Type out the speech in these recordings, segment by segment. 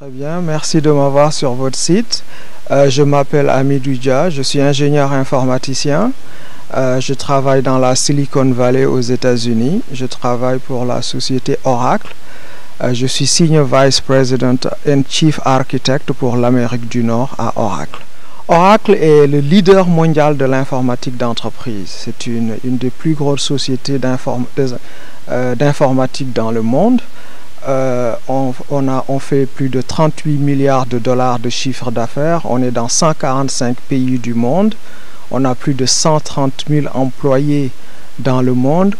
Très bien, merci de m'avoir sur votre site. Je m'appelle Hamidou Dia, je suis ingénieur informaticien. Je travaille dans la Silicon Valley aux États-Unis. Je travaille pour la société Oracle. Je suis Senior Vice President and Chief Architect pour l'Amérique du Nord à Oracle. Oracle est le leader mondial de l'informatique d'entreprise. C'est une des plus grosses sociétés d'informatique dans le monde. On fait plus de 38 milliards de dollars de chiffre d'affaires. On est dans 145 pays du monde. On a plus de 130 000 employés dans le monde.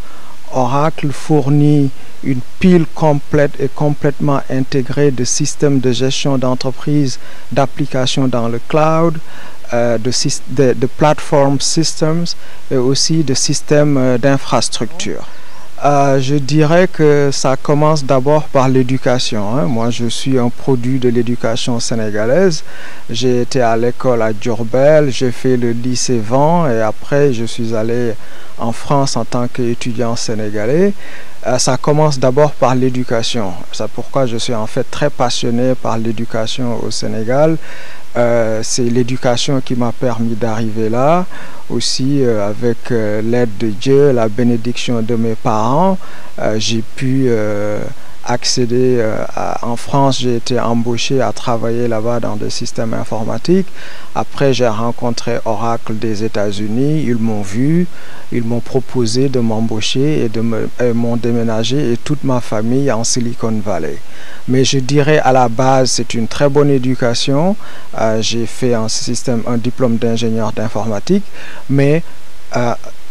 Oracle fournit une pile complète et complètement intégrée de systèmes de gestion d'entreprise, d'applications dans le cloud, de platform systems et aussi de systèmes d'infrastructure. Je dirais que ça commence d'abord par l'éducation. Moi, je suis un produit de l'éducation sénégalaise. J'ai été à l'école à Diourbel, j'ai fait le lycée Van et après, je suis allé en France en tant qu'étudiant sénégalais. Ça commence d'abord par l'éducation. C'est pourquoi je suis en fait très passionné par l'éducation au Sénégal. C'est l'éducation qui m'a permis d'arriver là. Aussi, avec l'aide de Dieu, la bénédiction de mes parents, j'ai pu accéder en France. J'ai été embauché à travailler là-bas dans des systèmes informatiques. Après, j'ai rencontré Oracle des États-Unis. Ils m'ont vu, ils m'ont proposé de m'embaucher et m'ont déménagé et toute ma famille en Silicon Valley. Mais je dirais à la base, c'est une très bonne éducation. J'ai fait un diplôme d'ingénieur d'informatique, mais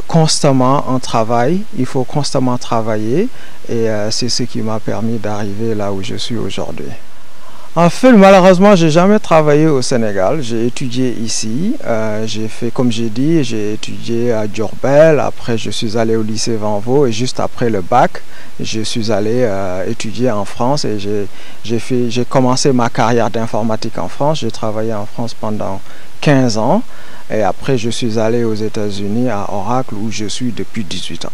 constamment en travail, il faut constamment travailler et c'est ce qui m'a permis d'arriver là où je suis aujourd'hui. En fait, malheureusement, j'ai jamais travaillé au Sénégal. J'ai étudié ici. J'ai fait, comme j'ai dit, j'ai étudié à Diourbel. Après, je suis allé au lycée Vanvo et juste après le bac, je suis allé étudier en France et j'ai commencé ma carrière d'informatique en France. J'ai travaillé en France pendant 15 ans et après, je suis allé aux États-Unis à Oracle où je suis depuis 18 ans.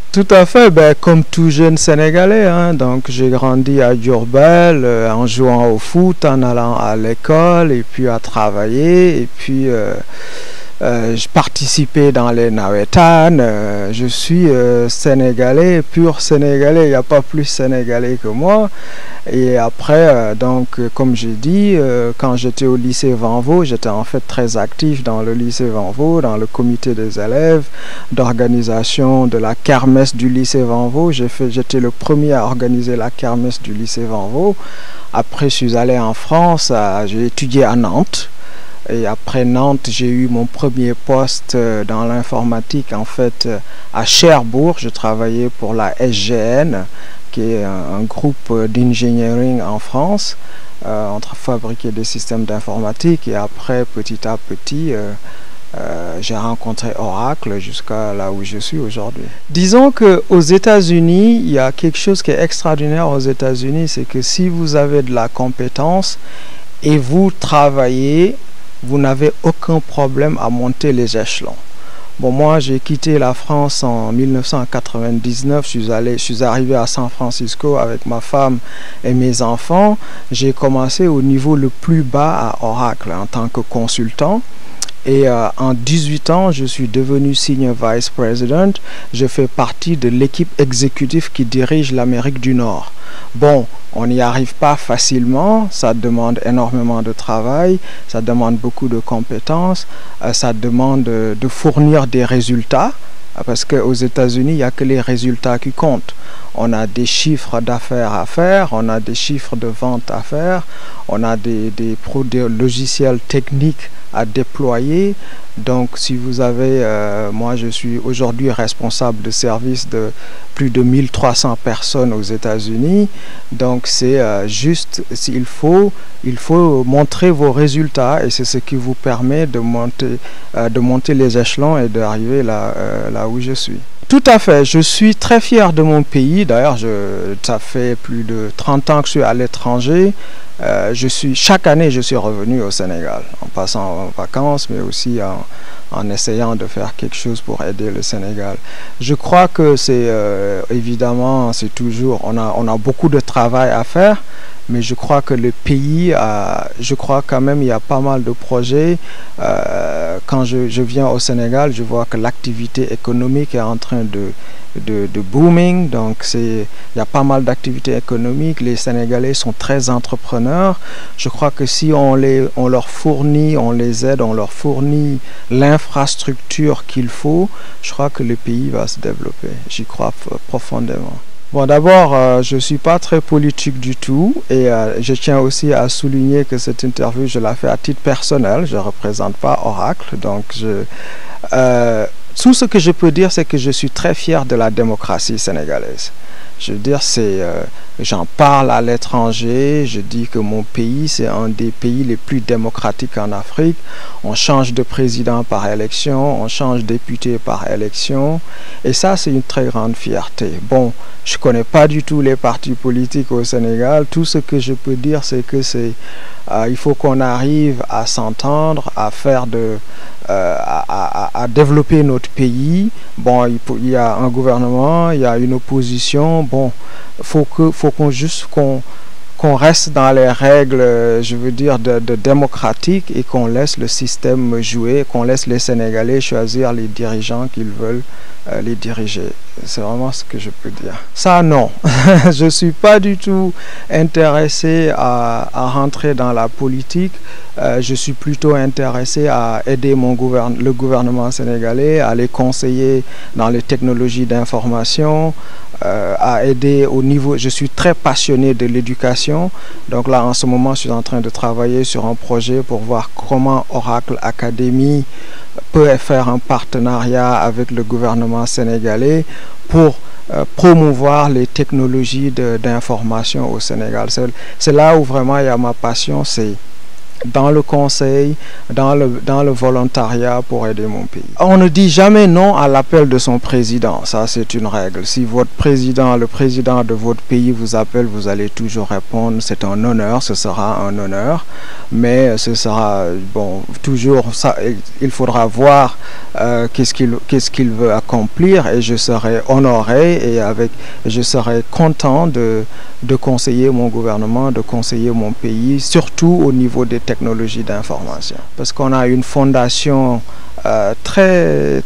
Tout à fait, comme tout jeune Sénégalais, donc j'ai grandi à Diourbel en jouant au foot, en allant à l'école et puis à travailler et puis je participais dans les nawetan. Je suis sénégalais, pur sénégalais, il n'y a pas plus sénégalais que moi. Et après, donc, comme j'ai dit, quand j'étais au lycée Vanvo, j'étais en fait très actif dans le lycée Vanvo, dans le comité des élèves, d'organisation de la kermesse du lycée Vanvo. J'étais le premier à organiser la kermesse du lycée Vanvo. Après, je suis allé en France, j'ai étudié à Nantes. Et après Nantes, j'ai eu mon premier poste dans l'informatique, en fait, à Cherbourg. Je travaillais pour la SGN, qui est un groupe d'engineering en France. On fabriquait des systèmes d'informatique et après, petit à petit, j'ai rencontré Oracle jusqu'à là où je suis aujourd'hui. Disons qu'aux États-Unis, il y a quelque chose qui est extraordinaire aux États-Unis, c'est que si vous avez de la compétence et vous travaillez, vous n'avez aucun problème à monter les échelons. Bon, moi, j'ai quitté la France en 1999. Je suis arrivé à San Francisco avec ma femme et mes enfants. J'ai commencé au niveau le plus bas à Oracle en tant que consultant. Et en 18 ans, je suis devenu Senior Vice President. Je fais partie de l'équipe exécutive qui dirige l'Amérique du Nord. Bon, on n'y arrive pas facilement, ça demande énormément de travail, ça demande beaucoup de compétences, ça demande de fournir des résultats, parce qu'aux États-Unis, il n'y a que les résultats qui comptent. On a des chiffres d'affaires à faire, on a des chiffres de vente à faire, on a des logiciels techniques à déployer. Donc si vous avez, moi je suis aujourd'hui responsable de service de plus de 1300 personnes aux États-Unis. Donc c'est juste, il faut montrer vos résultats et c'est ce qui vous permet de monter les échelons et d'arriver là où je suis. Tout à fait, je suis très fier de mon pays. D'ailleurs, ça fait plus de 30 ans que je suis à l'étranger. chaque année, je suis revenu au Sénégal, en passant en vacances, mais aussi en essayant de faire quelque chose pour aider le Sénégal. Je crois que c'est évidemment, c'est toujours, on a beaucoup de travail à faire, mais je crois que le pays, je crois quand même il y a pas mal de projets. Quand je viens au Sénégal, je vois que l'activité économique est en train de booming, donc il y a pas mal d'activités économiques. Les Sénégalais sont très entrepreneurs. Je crois que si on leur fournit, on les aide, on leur fournit l'infrastructure qu'il faut, je crois que le pays va se développer. J'y crois profondément. Bon, d'abord, je ne suis pas très politique du tout et je tiens aussi à souligner que cette interview, je la fais à titre personnel. Je ne représente pas Oracle, donc tout ce que je peux dire, c'est que je suis très fier de la démocratie sénégalaise. Je veux dire, j'en parle à l'étranger, je dis que mon pays, c'est un des pays les plus démocratiques en Afrique. On change de président par élection, on change de député par élection, et ça, c'est une très grande fierté. Bon, je ne connais pas du tout les partis politiques au Sénégal. Tout ce que je peux dire, c'est que il faut qu'on arrive à s'entendre, à faire à développer notre pays. Bon, il y a un gouvernement, il y a une opposition. Bon, faut qu'on reste dans les règles, je veux dire, de démocratique, et qu'on laisse le système jouer, qu'on laisse les Sénégalais choisir les dirigeants qu'ils veulent les diriger. C'est vraiment ce que je peux dire. Ça, non. Je ne suis pas du tout intéressé à rentrer dans la politique. Je suis plutôt intéressé à aider le gouvernement sénégalais, à les conseiller dans les technologies d'information, à aider au niveau... Je suis très passionné de l'éducation. Donc là, en ce moment, je suis en train de travailler sur un projet pour voir comment Oracle Academy peut faire un partenariat avec le gouvernement sénégalais pour promouvoir les technologies d'information au Sénégal. C'est là où vraiment il y a ma passion, c'est dans le conseil, dans le volontariat pour aider mon pays. On ne dit jamais non à l'appel de son président, ça c'est une règle. Si votre président, le président de votre pays vous appelle, vous allez toujours répondre, c'est un honneur, ce sera un honneur, mais ce sera, bon, toujours, ça, il faudra voir qu'est-ce qu'il veut accomplir, et je serai honoré et je serai content de conseiller mon gouvernement, de conseiller mon pays, surtout au niveau des technologies d'information. Parce qu'on a une fondation très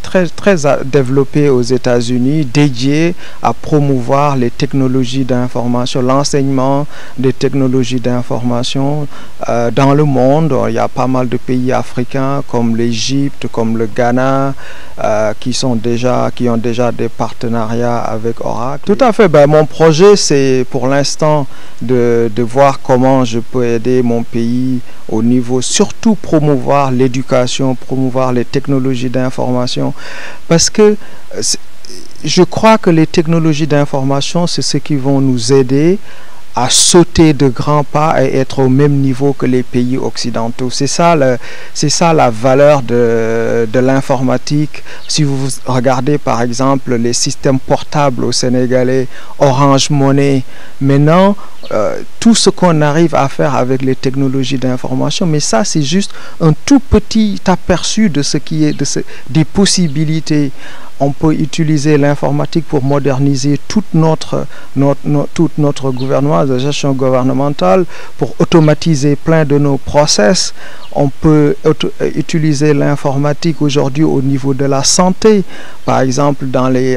développée aux États-Unis, dédiée à promouvoir les technologies d'information, l'enseignement des technologies d'information dans le monde. Il y a pas mal de pays africains comme l'Égypte, comme le Ghana, qui ont déjà des partenariats avec Oracle. Tout à fait. Ben, mon projet, c'est pour l'instant de voir comment je peux aider mon pays au niveau, surtout promouvoir l'éducation, promouvoir les technologies d'information, parce que je crois que les technologies d'information, c'est ce qui vont nous aider à sauter de grands pas et être au même niveau que les pays occidentaux. C'est ça la valeur de l'informatique. Si vous regardez par exemple les systèmes portables au Sénégalais, Orange Money, maintenant tout ce qu'on arrive à faire avec les technologies d'information, mais ça c'est juste un tout petit aperçu de ce qui est des possibilités. On peut utiliser l'informatique pour moderniser tout notre gouvernement, de gestion gouvernementale, pour automatiser plein de nos process. On peut utiliser l'informatique aujourd'hui au niveau de la santé. Par exemple,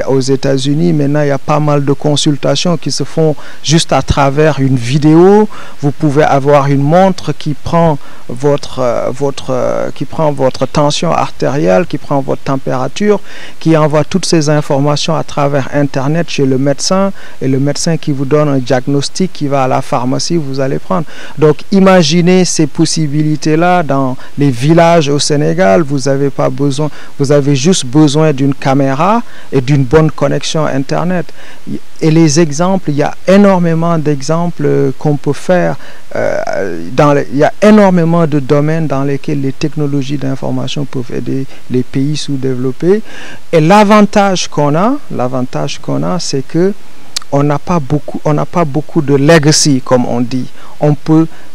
aux États-Unis, maintenant, il y a pas mal de consultations qui se font juste à travers une vidéo. Vous pouvez avoir une montre qui prend votre tension artérielle, qui prend votre température, qui envoie toutes ces informations à travers Internet chez le médecin, et le médecin qui vous donne un diagnostic, qui va à la pharmacie, vous allez prendre. Donc, imaginez ces possibilités-là dans les villages au Sénégal. Vous avez juste besoin d'une caméra et d'une bonne connexion Internet. Et les exemples, il y a énormément d'exemples qu'on peut faire. Il y a énormément de domaines dans lesquels les technologies d'information peuvent aider les pays sous-développés. Et l'avantage qu'on a, c'est que on n'a pas beaucoup de legacy, comme on dit.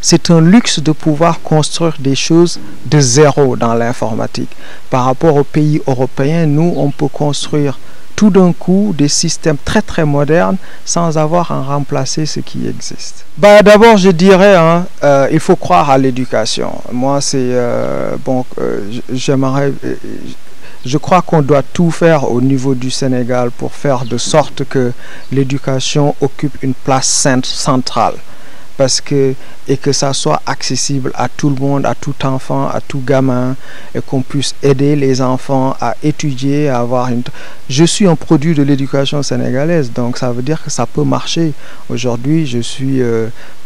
C'est un luxe de pouvoir construire des choses de zéro dans l'informatique. Par rapport aux pays européens, nous, on peut construire tout d'un coup des systèmes très très modernes sans avoir à remplacer ce qui existe. D'abord, je dirais, il faut croire à l'éducation. Moi, je crois qu'on doit tout faire au niveau du Sénégal pour faire de sorte que l'éducation occupe une place centrale. Et que ça soit accessible à tout le monde, à tout enfant, à tout gamin, et qu'on puisse aider les enfants à étudier, à avoir une... Je suis un produit de l'éducation sénégalaise, donc ça veut dire que ça peut marcher. Aujourd'hui, je suis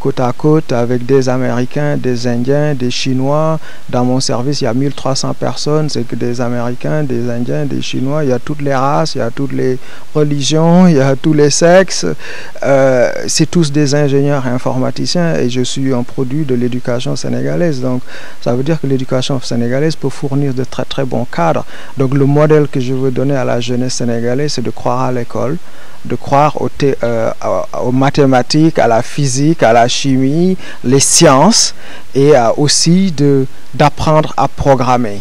côte à côte avec des Américains, des Indiens, des Chinois. Dans mon service, il y a 1300 personnes, c'est que des Américains, des Indiens, des Chinois. Il y a toutes les races, il y a toutes les religions, il y a tous les sexes. C'est tous des ingénieurs informaticiens et je suis un produit de l'éducation sénégalaise. Donc, ça veut dire que l'éducation sénégalaise peut fournir de très très bons cadres. Donc, le modèle que je veux donner à la jeunesse sénégalaise, c'est de croire à l'école, de croire aux mathématiques, à la physique, à la chimie, les sciences, et aussi d'apprendre à programmer.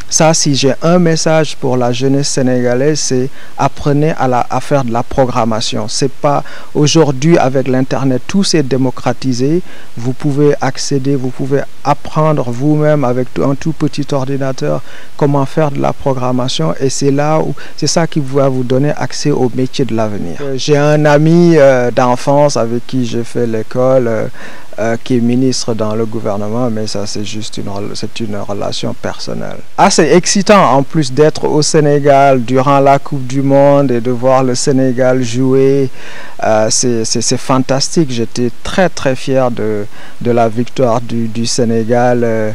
Ça, si j'ai un message pour la jeunesse sénégalaise, c'est apprenez à faire de la programmation. C'est pas aujourd'hui avec l'internet, tout s'est démocratisé. Vous pouvez accéder, vous pouvez apprendre vous-même avec un tout petit ordinateur comment faire de la programmation, et c'est ça qui va vous donner accès au métier de l'avenir. J'ai un ami d'enfance avec qui j'ai fait l'école, qui est ministre dans le gouvernement, mais ça c'est juste une relation personnelle. C'est excitant en plus d'être au Sénégal durant la Coupe du Monde et de voir le Sénégal jouer. C'est fantastique. J'étais très très fier de la victoire du Sénégal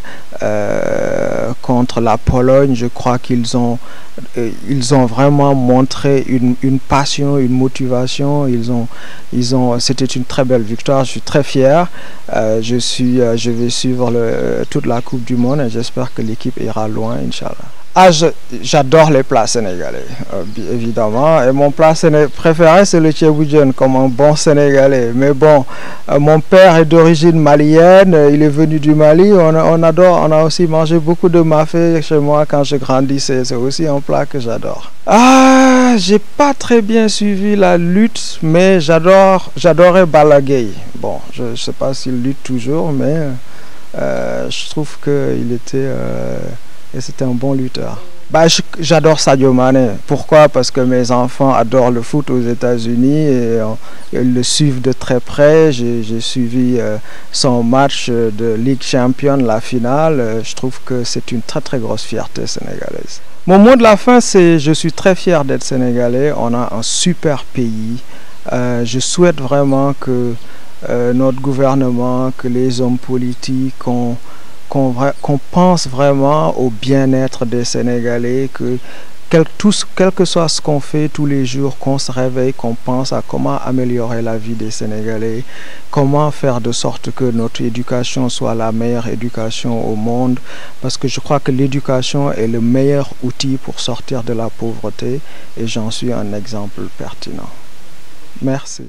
contre la Pologne. Je crois qu'ils ont vraiment montré une passion, une motivation. C'était une très belle victoire. Je suis très fier. Je vais suivre toute la Coupe du Monde et j'espère que l'équipe ira loin, Inch'Allah. J'adore les plats sénégalais, évidemment. Et mon plat préféré, c'est le tchéboudienne, comme un bon Sénégalais. Mais bon, mon père est d'origine malienne, il est venu du Mali. On a aussi mangé beaucoup de mafé chez moi quand je grandissais. C'est aussi un plat que j'adore. J'ai pas très bien suivi la lutte, mais j'adorais Balla Gaye. Bon, je sais pas s'il lutte toujours, mais je trouve qu'il était... et c'était un bon lutteur. J'adore Sadio Mané. Pourquoi? Parce que mes enfants adorent le foot aux États-Unis et ils le suivent de très près. J'ai suivi son match de Ligue Championne, la finale. Je trouve que c'est une très très grosse fierté sénégalaise. Mon mot de la fin, c'est je suis très fier d'être sénégalais. On a un super pays. Je souhaite vraiment que notre gouvernement, que les hommes politiques, qu'on pense vraiment au bien-être des Sénégalais, que quel que soit ce qu'on fait tous les jours, qu'on se réveille, qu'on pense à comment améliorer la vie des Sénégalais, comment faire de sorte que notre éducation soit la meilleure éducation au monde, parce que je crois que l'éducation est le meilleur outil pour sortir de la pauvreté et j'en suis un exemple pertinent. Merci.